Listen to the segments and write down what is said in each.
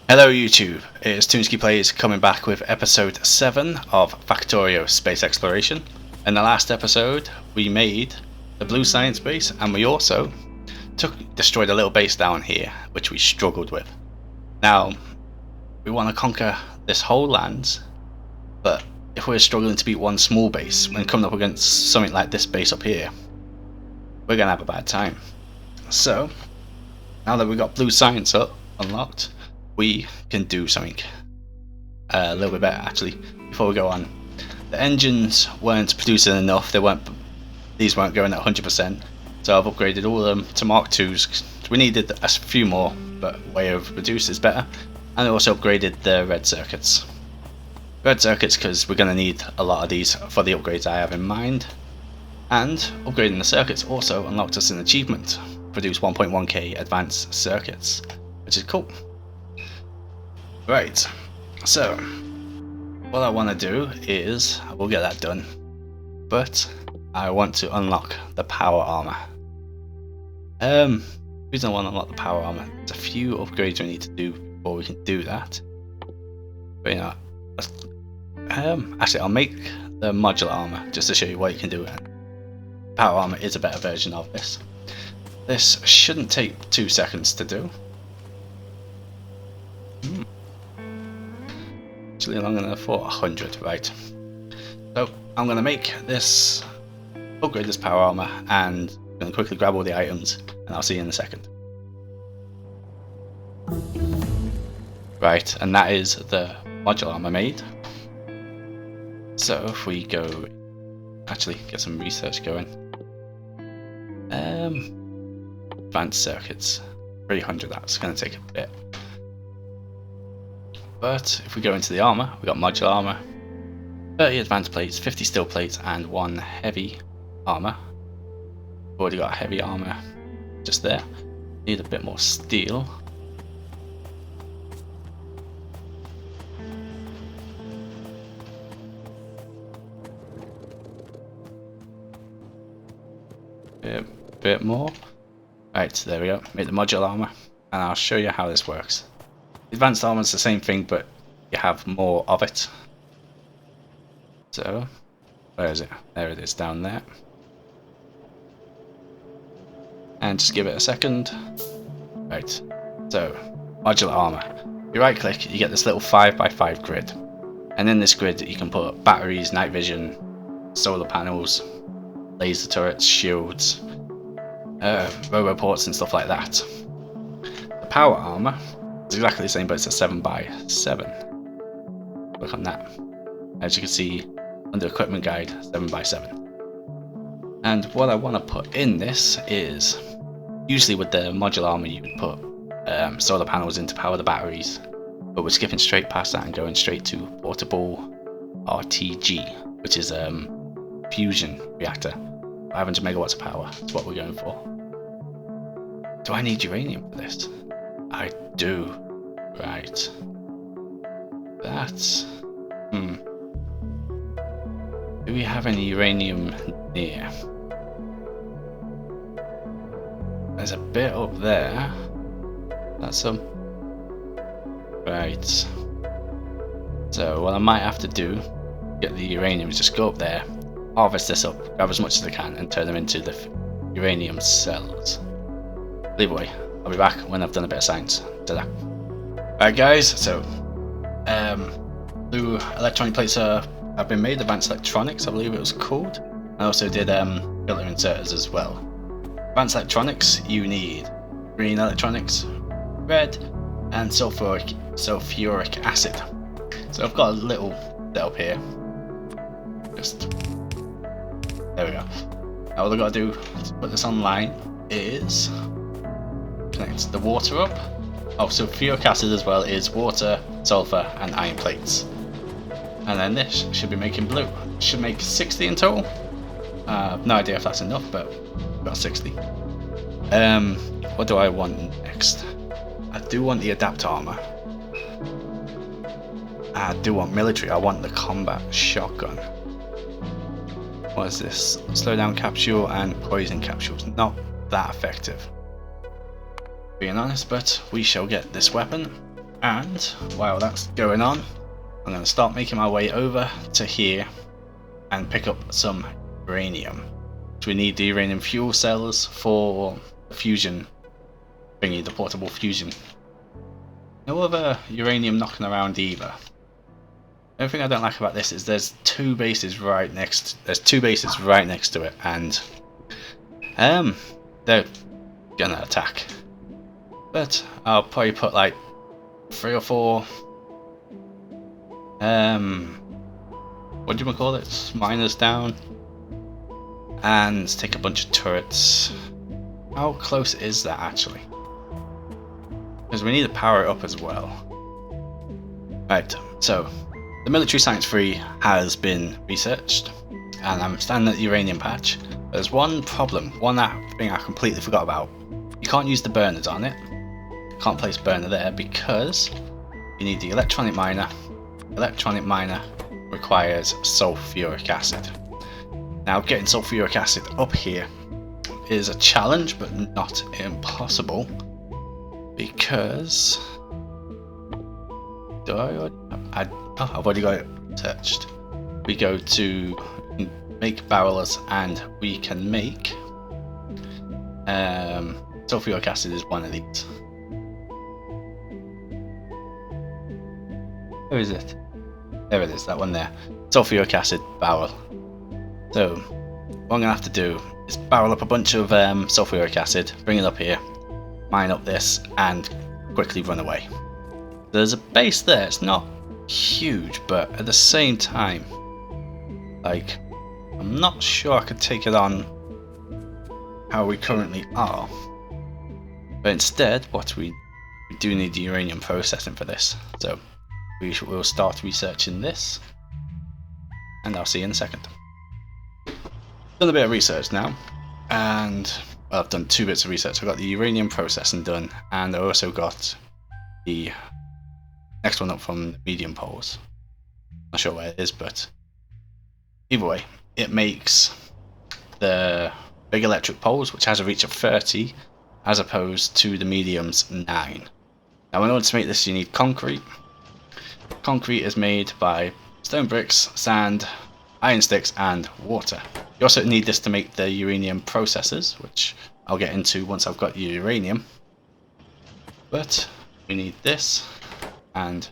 Hello YouTube, it's Toonski Plays coming back with episode 7 of Factorio Space Exploration. In the last episode we made the blue science base and we also destroyed a little base down here which we struggled with. Now we want to conquer this whole land, but if we're struggling to beat one small base when coming up against something like this base up here, we're going to have a bad time. So now that we've got blue science unlocked, we can do something a little bit better actually. Before we go on, the engines weren't producing enough, these weren't going at 100%, so I've upgraded all of them to Mark 2s. We needed a few more, but way of reduced is better. And I also upgraded the red circuits because we're going to need a lot of these for the upgrades I have in mind. And upgrading the circuits also unlocked us an achievement, produce 1.1k advanced circuits, which is cool. Right, so what I want to do is, we'll get that done, but I want to unlock the power armor. The reason I want to unlock the power armor, there's a few upgrades we need to do before we can do that. But you know, actually I'll make the modular armor just to show you what you can do. Power armor is a better version of this. This shouldn't take 2 seconds to do. Actually longer than I thought, 100, right. So I'm going to make this, upgrade this power armor, and I'm going to quickly grab all the items and I'll see you in a second. Right, and that is the modular armor made. So if we go, actually get some research going. Advanced circuits, 300, that's going to take a bit. But if we go into the armor, we've got modular armor, 30 advanced plates, 50 steel plates, and 1 heavy armor. Already got heavy armor just there. Need a bit more steel. A bit more. Right, there we go. Make the modular armor, and I'll show you how this works. Advanced armor is the same thing, but you have more of it. So, where is it? There it is, down there. And just give it a second. Right, so, modular armor. You right click, you get this little 5x5 grid. And in this grid you can put batteries, night vision, solar panels, laser turrets, shields, roboports and stuff like that. The power armor, it's exactly the same, but it's a 7x7. Look on that. As you can see, under equipment guide, 7x7. And what I want to put in this is, usually with the modular armor you would put solar panels in to power the batteries, but we're skipping straight past that and going straight to portable RTG, which is fusion reactor. 500 megawatts of power is what we're going for. Do I need uranium for this? I do. Right. That's... Do we have any uranium near? There's a bit up there. That's some... Right. So what I might have to do, get the uranium, is just go up there, harvest this up, grab as much as I can, and turn them into the uranium cells. Either way, I'll be back when I've done a bit of science. Ta-da. Alright guys, so blue electronic plates have been made, advanced electronics I believe it was called. I also did filter inserters as well. Advanced electronics, you need green electronics, red, and sulfuric acid. So I've got a little setup here. Just there we go. Now all I've got to do to put this online is connect the water up. Oh, sulfuric acid as well is water, sulfur, and iron plates. And then this should be making blue. Should make 60 in total. No idea if that's enough, but I've got 60. What do I want next? I do want the adapt armor. I do want military. I want the combat shotgun. What is this? Slowdown capsule and poison capsules. Not that effective, being honest, but we shall get this weapon. And while that's going on, I'm going to start making my way over to here and pick up some uranium. So we need the uranium fuel cells for the fusion thingy, the portable fusion. No other uranium knocking around either. The only thing I don't like about this is there's two bases right next to it, and they're gonna attack. But I'll probably put like 3 or 4 what do you call it? Miners down, and take a bunch of turrets. How close is that actually? Because we need to power it up as well. Right, so the military science 3 has been researched, and I'm standing at the uranium patch. There's one problem, one thing I completely forgot about. You can't use the burners on it. You can't place burner there because you need the electronic miner. Electronic miner requires sulfuric acid. Now getting sulfuric acid up here is a challenge, but not impossible, because I've already got it touched. We go to make barrels, and we can make sulfuric acid is one of these. Where is it? There it is, that one there. Sulfuric acid barrel. So what I'm gonna have to do is barrel up a bunch of sulfuric acid, bring it up here, mine up this, and quickly run away. There's a base there. It's not huge, but at the same time, like, I'm not sure I could take it on how we currently are. But instead, we do need the uranium processing for this. So we'll start researching this, and I'll see you in a second. Done a bit of research now, and well, I've done 2 bits of research. I've got the uranium processing done, and I also got the next one up from the medium poles. Not sure where it is, but either way, it makes the big electric poles, which has a reach of 30, as opposed to the medium's 9. Now, in order to make this, you need concrete. Concrete is made by stone bricks, sand, iron sticks, and water. You also need this to make the uranium processors, which I'll get into once I've got your uranium. But we need this, and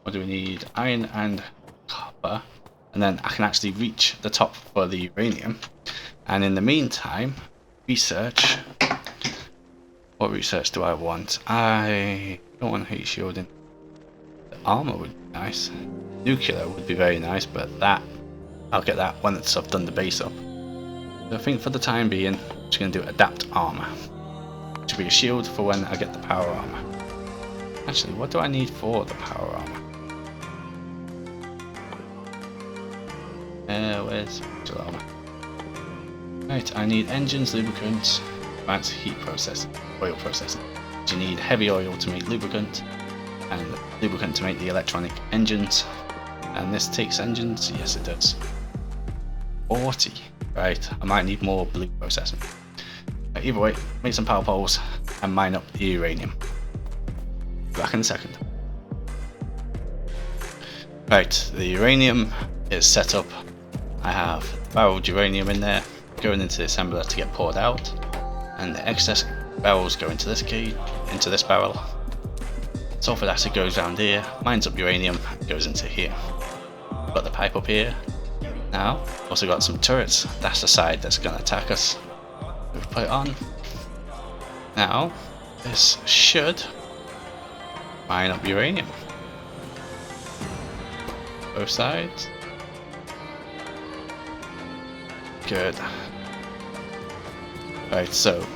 what do we need? Iron and copper, and then I can actually reach the top for the uranium. And in the meantime, research. What research do I want? I don't want heat shielding. The armor would be nice. Nuclear would be very nice, but that I'll get that once I've done the base up. So I think for the time being, I'm just going to do adapt armor, which will be a shield for when I get the power armor. Actually, what do I need for the power armor? Where's the armor? Right, I need engines, lubricants, advanced heat processing, oil processing. You need heavy oil to make lubricant, and lubricant to make the electronic engines. And this takes engines? Yes, it does. 40. Right, I might need more blue processing. But either way, make some power poles and mine up the uranium. Back in a second. Right, the uranium is set up. I have barreled uranium in there, going into the assembler to get poured out, and the excess barrels go into this key, into this barrel. Sulfur acid goes around here, mines up uranium, goes into here. Got the pipe up here. Now, also got some turrets. That's the side that's going to attack us. We've put it on. Now, this should mine up uranium. Both sides. Good. Right, so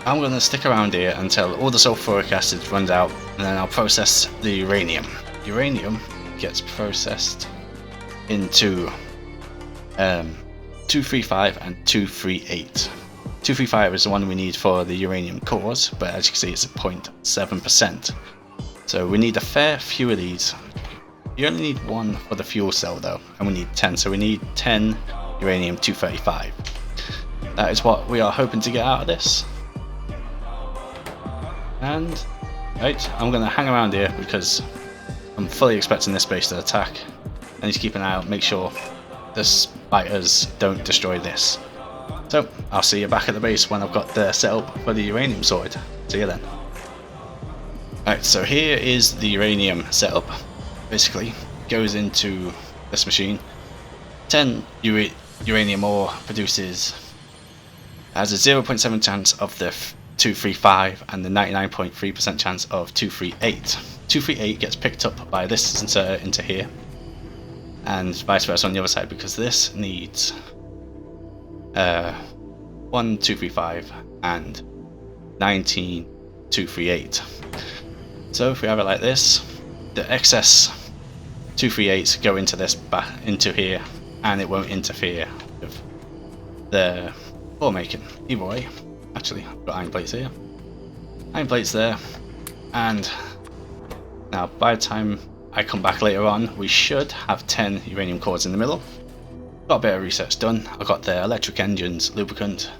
I'm going to stick around here until all the sulfuric acid runs out, and then I'll process the uranium. Uranium gets processed into 235 and 238. 235 is the one we need for the uranium cores, but as you can see it's at 0.7%. So we need a fair few of these. You only need 1 for the fuel cell though, and we need 10, so we need 10 uranium 235. That is what we are hoping to get out of this. And Right, I'm going to hang around here because I'm fully expecting this base to attack. I need to keep an eye out, make sure the spiders don't destroy this. So, I'll see you back at the base when I've got the setup for the uranium sorted. See you then. Right, so here is the uranium setup. Basically, goes into this machine. 10 uranium ore produces, has a 0.7 chance of the 235 and the 99.3% chance of 238. 238 gets picked up by this inserter into here, and vice versa on the other side, because this needs 1,235 and 19,238. So if we have it like this, the excess 238s go into this into here, and it won't interfere with the ore making. Either way, actually, I've got iron plates here, iron plates there, and now by the time I come back later on, we should have 10 uranium cores in the middle. Got a bit of research done. I've got the electric engines, lubricant,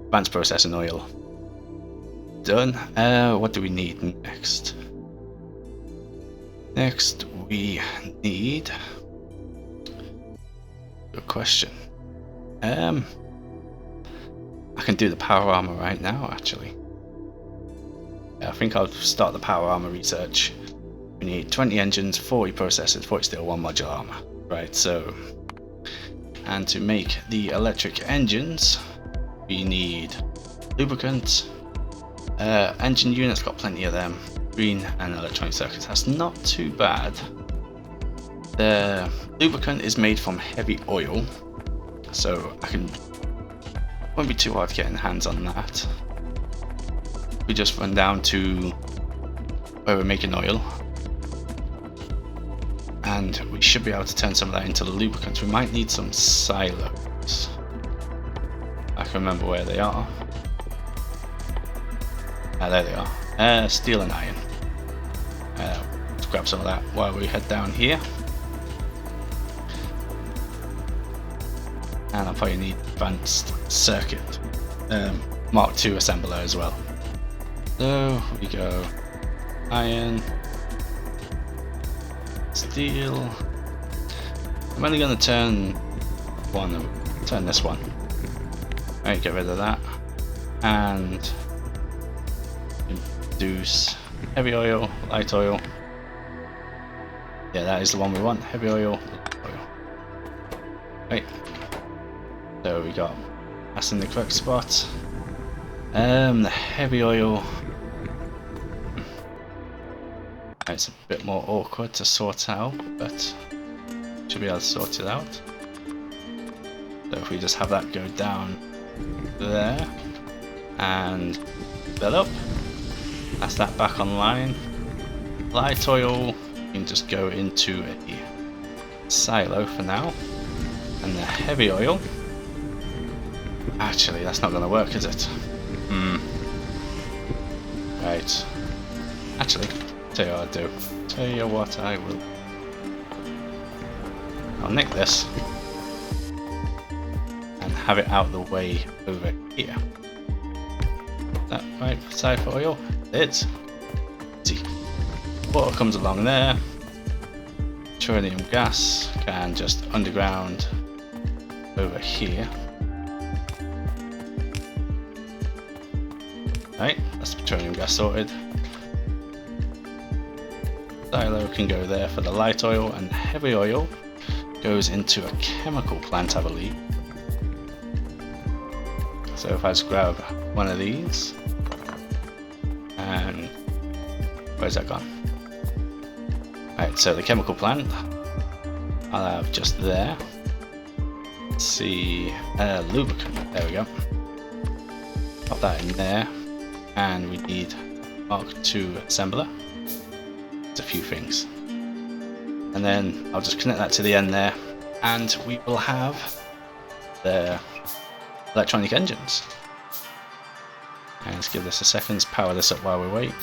advanced processing oil done. What do we need next? Next we need, good question. I can do the power armor right now, actually. I think I'll start the power armor research. We need 20 engines, 40 processors, 40 steel, 1 modular armor. Right, so, and to make the electric engines, we need lubricants. Engine units, got plenty of them. Green and electronic circuits, that's not too bad. The lubricant is made from heavy oil, so won't be too hard to get in hands on that. We just run down to where we're making oil, and we should be able to turn some of that into the lubricants. We might need some silos. I can remember where they are. There they are. Steel and iron. Let's grab some of that while we head down here. And I'll probably need advanced circuit Mark II assembler as well. So we go iron, steel. I'm only going to turn this one. Right, get rid of that, and introduce heavy oil, light oil. Yeah, that is the one we want. Heavy oil, light oil. Right. So we got that's in the correct spot. The heavy oil. It's a bit more awkward to sort out, but should be able to sort it out. So if we just have that go down there and fill up, that's that back online. Light oil can just go into a silo for now, and the heavy oil. Actually, that's not going to work, is it? Right. Actually, tell you what I'll do. Tell you what I will. I'll nick this and have it out the way over here. Is that right side for oil? It's. See, water comes along there. Uranium gas can just underground over here. Right, that's petroleum gas sorted. Silo can go there for the light oil, and heavy oil goes into a chemical plant, I believe. So if I just grab one of these, and where's that gone? Right, so the chemical plant I'll have just there. Let's see, lubricant, there we go. Pop that in there. And we need Mark II assembler. There's a few things. And then I'll just connect that to the end there, and we will have the electronic engines. And let's give this a second, let's power this up while we wait.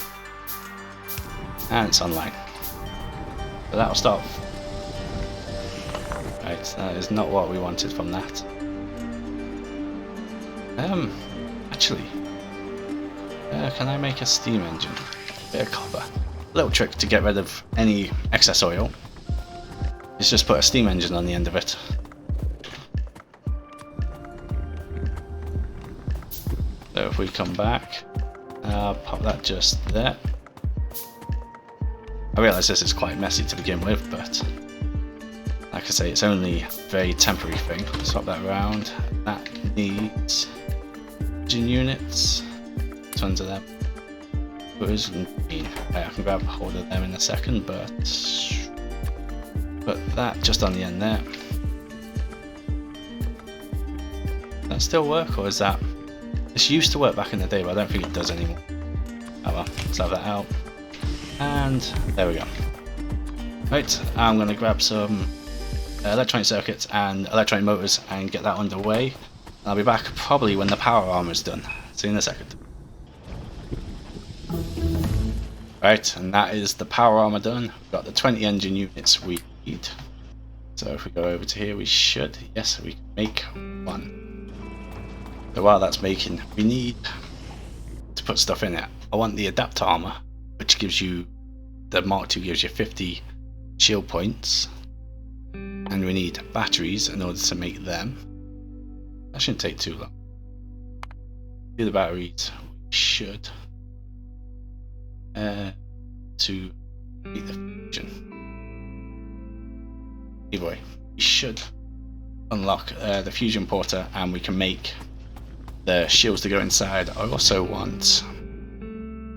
And it's online. So that'll stop. Right, so that is not what we wanted from that. Actually, can I make a steam engine? bit of copper. A little trick to get rid of any excess oil is just put a steam engine on the end of it. So if we come back, pop that just there. I realise this is quite messy to begin with, but like I say, it's only a very temporary thing. Swap that around. That needs engine units. Tons of them. I can grab hold of them in a second, but put that just on the end there. Does that still work, or is that? This used to work back in the day, but I don't think it does anymore. Oh well, let's have that out. And there we go. Right, I'm going to grab some electronic circuits and electronic motors and get that underway. I'll be back probably when the power armor is done. See you in a second. Right, and that is the power armor done. We've got the 20 engine units we need. So if we go over to here, we should, yes, we can make one. So while that's making, we need to put stuff in it. I want the adapter armor, which gives you, the Mark II gives you 50 shield points. And we need batteries in order to make them. That shouldn't take too long. Do the batteries, we should. To meet the fusion. Either way, we should unlock the fusion porter, and we can make the shields to go inside. I also want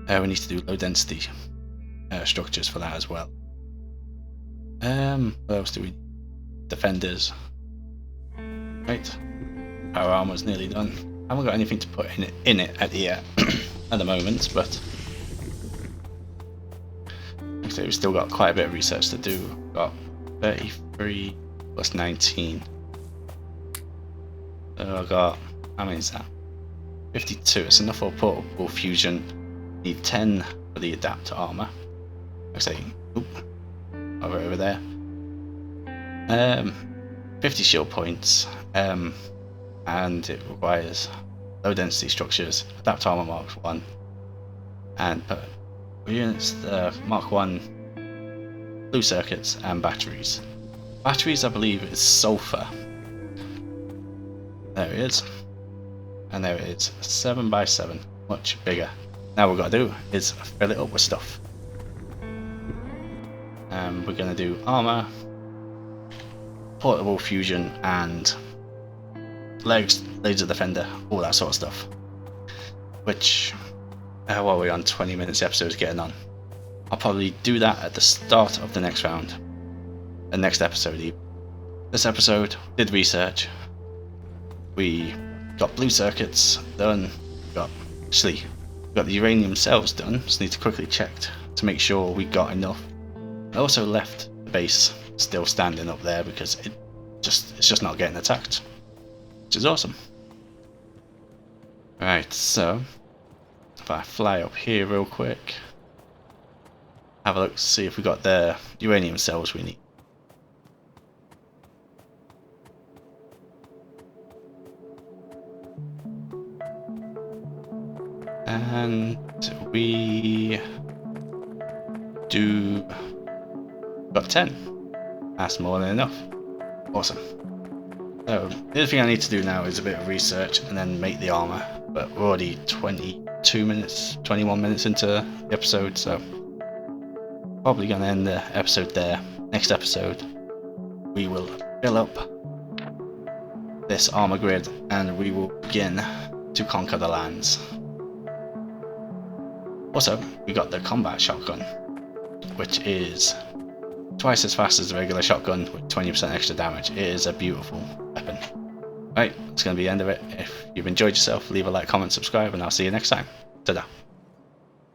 we need to do low density structures for that as well. What else do we need? Defenders. Right, power armor's nearly done. I haven't got anything to put in it at the at the moment, but so we've still got quite a bit of research to do. We've got 33 plus 19. So I've got, how many is that? 52. It's enough for portable fusion. Need 10 for the adapter armor. Like I say, over there. 50 shield points. And it requires low density structures, adapter armor Mark 1, and units, the Mark 1 blue circuits and batteries. Batteries, I believe, is sulfur. There it is. And there it is. 7 by 7. Much bigger. Now what we've got to do is fill it up with stuff. We're going to do armor, portable fusion, and legs, laser defender, all that sort of stuff. Which, while we're on 20 minutes, the episode is getting on. I'll probably do that at the start of the next round. The next episode even. This episode, did research. We got blue circuits done. Got the uranium cells done. Just need to quickly check to make sure we got enough. I also left the base still standing up there because it's just not getting attacked, which is awesome. Right, so if I fly up here real quick, have a look to see if we got the uranium cells we need. And we got 10. That's more than enough. Awesome. So the other thing I need to do now is a bit of research and then make the armor. But we're already 21 minutes into the episode, so probably gonna end the episode there. Next episode, we will fill up this armor grid and we will begin to conquer the lands. Also, we got the combat shotgun, which is twice as fast as the regular shotgun with 20% extra damage. It is a beautiful weapon. Right, that's going to be the end of it. If you've enjoyed yourself, leave a like, comment, subscribe, and I'll see you next time. Ta-da.